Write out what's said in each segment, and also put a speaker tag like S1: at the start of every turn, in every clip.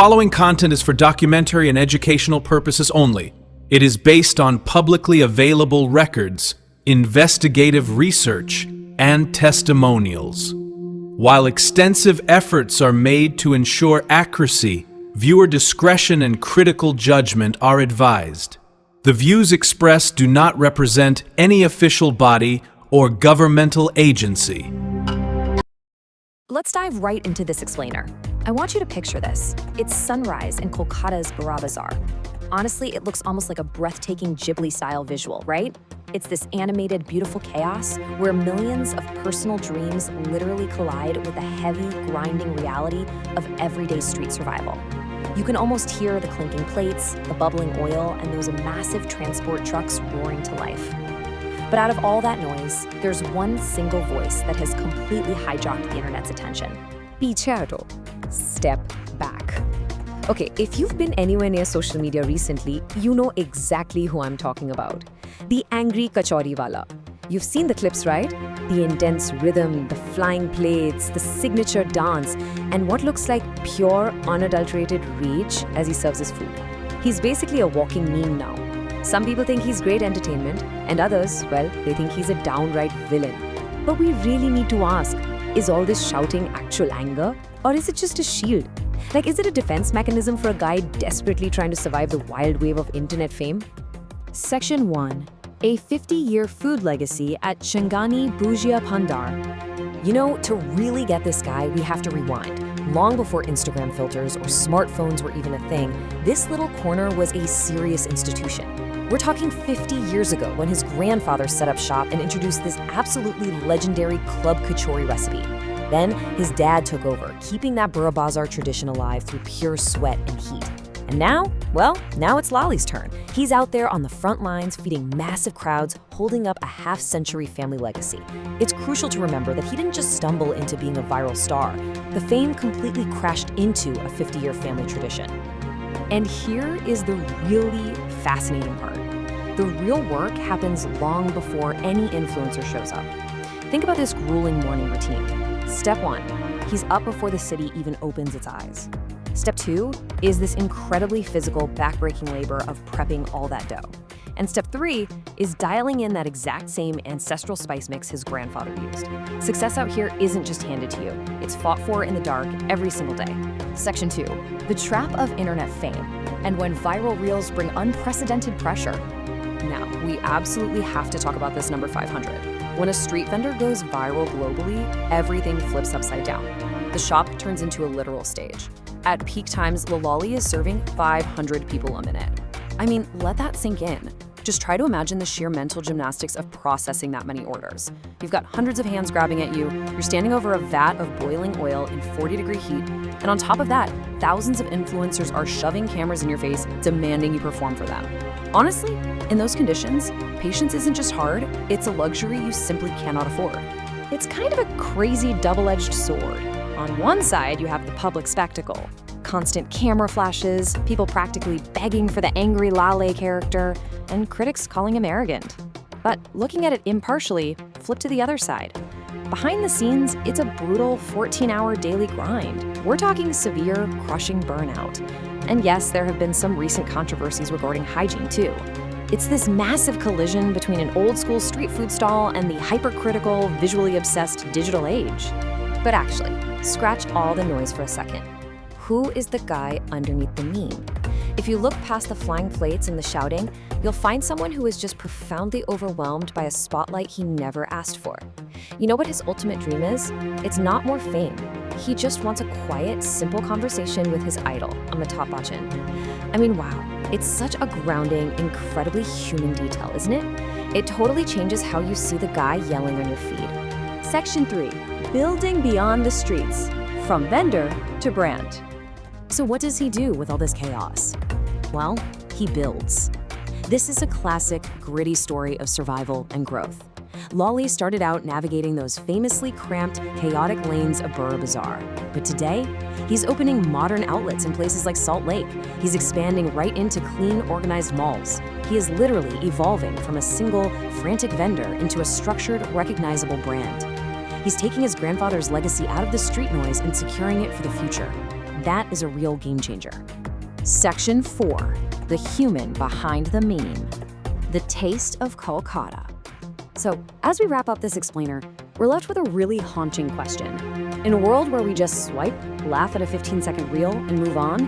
S1: following content is for documentary and educational purposes only. It is based on publicly available records, investigative research, and testimonials. While extensive efforts are made to ensure accuracy, viewer discretion and critical judgment are advised. The views expressed do not represent any official body or governmental agency.
S2: Let's dive right into this explainer. I want you to picture this. It's sunrise in Kolkata's Burrabazar. Honestly, it looks almost like a breathtaking Ghibli-style visual, right? It's this animated, beautiful chaos where millions of personal dreams literally collide with the heavy, grinding reality of everyday street survival. You can almost hear the clinking plates, the bubbling oil, and those massive transport trucks roaring to life. But out of all that noise, there's one single voice that has completely hijacked the internet's attention.
S3: पीछे हटो. Step back. Okay, if you've been anywhere near social media recently, you know exactly who I'm talking about. The angry Kachori Wala. You've seen the clips, right? The intense rhythm, the flying plates, the signature dance, and what looks like pure, unadulterated rage as he serves his food. He's basically a walking meme now. Some people think he's great entertainment, and others, well, they think he's a downright villain. But we really need to ask, is all this shouting actual anger, or is it just a shield? Like, is it a defense mechanism for a guy desperately trying to survive the wild wave of internet fame?
S2: Section 1. A 50-year food legacy at Chhangani, Bhujia, Bhandar. You know, to really get this guy, we have to rewind. Long before Instagram filters or smartphones were even a thing, this little corner was a serious institution. We're talking 50 years ago when his grandfather set up shop and introduced this absolutely legendary club kachori recipe. Then his dad took over, keeping that Burrabazar tradition alive through pure sweat and heat. And now, well, now it's Lali's turn. He's out there on the front lines feeding massive crowds, holding up a half-century family legacy. It's crucial to remember that he didn't just stumble into being a viral star. The fame completely crashed into a 50-year family tradition. And here is the really fascinating part. The real work happens long before any influencer shows up. Think about this grueling morning routine. Step 1, he's up before the city even opens its eyes. Step 2 is this incredibly physical, backbreaking labor of prepping all that dough. And step 3 is dialing in that exact same ancestral spice mix his grandfather used. Success out here isn't just handed to you. It's fought for in the dark every single day. Section 2, the trap of internet fame, and when viral reels bring unprecedented pressure. Now, we absolutely have to talk about this number 500. When a street vendor goes viral globally, everything flips upside down. The shop turns into a literal stage. At peak times, Lali is serving 500 people a minute. I mean, let that sink in. Just try to imagine the sheer mental gymnastics of processing that many orders. You've got hundreds of hands grabbing at you, you're standing over a vat of boiling oil in 40-degree heat, and on top of that, thousands of influencers are shoving cameras in your face, demanding you perform for them. Honestly, in those conditions, patience isn't just hard, it's a luxury you simply cannot afford. It's kind of a crazy double-edged sword. On one side, you have the public spectacle. Constant camera flashes, people practically begging for the angry Lali character, and critics calling him arrogant. But looking at it impartially, flip to the other side. Behind the scenes, it's a brutal 14-hour daily grind. We're talking severe, crushing burnout. And yes, there have been some recent controversies regarding hygiene too. It's this massive collision between an old-school street food stall and the hypercritical, visually obsessed digital age. But actually, scratch all the noise for a second. Who is the guy underneath the meme? If you look past the flying plates and the shouting, you'll find someone who is just profoundly overwhelmed by a spotlight he never asked for. You know what his ultimate dream is? It's not more fame. He just wants a quiet, simple conversation with his idol, Amitabh Bachchan. I mean, wow, it's such a grounding, incredibly human detail, isn't it? It totally changes how you see the guy yelling on your feed. Section 3, building beyond the streets, from vendor to brand. So what does he do with all this chaos? Well, he builds. This is a classic, gritty story of survival and growth. Lali started out navigating those famously cramped, chaotic lanes of Burrabazar. But today, he's opening modern outlets in places like Salt Lake. He's expanding right into clean, organized malls. He is literally evolving from a single, frantic vendor into a structured, recognizable brand. He's taking his grandfather's legacy out of the street noise and securing it for the future. That is a real game changer. Section 4. The human behind the meme. The taste of Kolkata. So, as we wrap up this explainer, we're left with a really haunting question. In a world where we just swipe, laugh at a 15-second reel, and move on,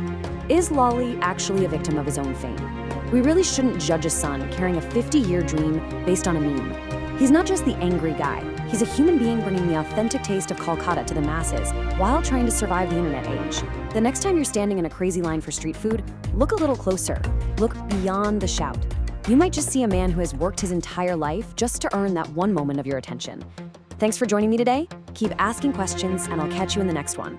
S2: is Lali actually a victim of his own fame? We really shouldn't judge a son carrying a 50-year dream based on a meme. He's not just the angry guy. He's a human being bringing the authentic taste of Kolkata to the masses while trying to survive the internet age. The next time you're standing in a crazy line for street food, look a little closer. Look beyond the shout. You might just see a man who has worked his entire life just to earn that one moment of your attention. Thanks for joining me today. Keep asking questions, and I'll catch you in the next one.